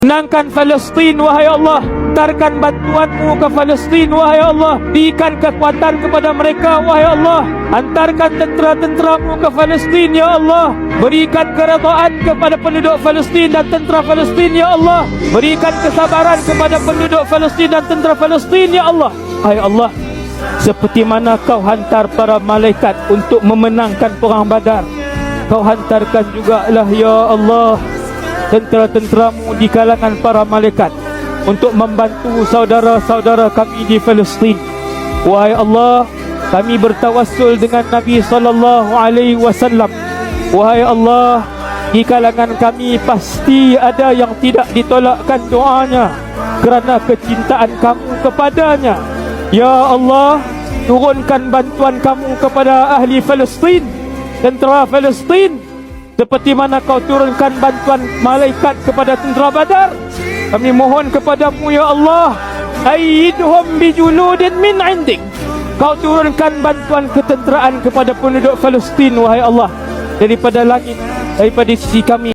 Menangkan Palestin, wahai Allah. Hantarkan bantuan-Mu ke Palestin, wahai Allah. Berikan kekuatan kepada mereka, wahai Allah. Hantarkan tentera-tentera-Mu ke Palestin, ya Allah. Berikan keredaan kepada penduduk Palestin dan tentera Palestin, ya Allah. Berikan kesabaran kepada penduduk Palestin dan tentera Palestin, ya Allah. Hai Allah, seperti mana Kau hantar para malaikat untuk memenangkan perang Badar, Kau hantarkan jugalah, ya Allah, tentera-tentera-Mu di kalangan para malaikat untuk membantu saudara-saudara kami di Palestin. Wahai Allah, kami bertawassul dengan Nabi SAW. Wahai Allah, di kalangan kami pasti ada yang tidak ditolakkan doanya kerana kecintaan kamu kepadanya. Ya Allah, turunkan bantuan kamu kepada ahli Palestin, tentera Palestin, seperti mana Kau turunkan bantuan malaikat kepada tentera Badar. Kami mohon kepadamu, ya Allah, ayyidhum bijunudin min indik. Kau turunkan bantuan ketenteraan kepada penduduk Palestin, wahai Allah, daripada langit, daripada sisi kami.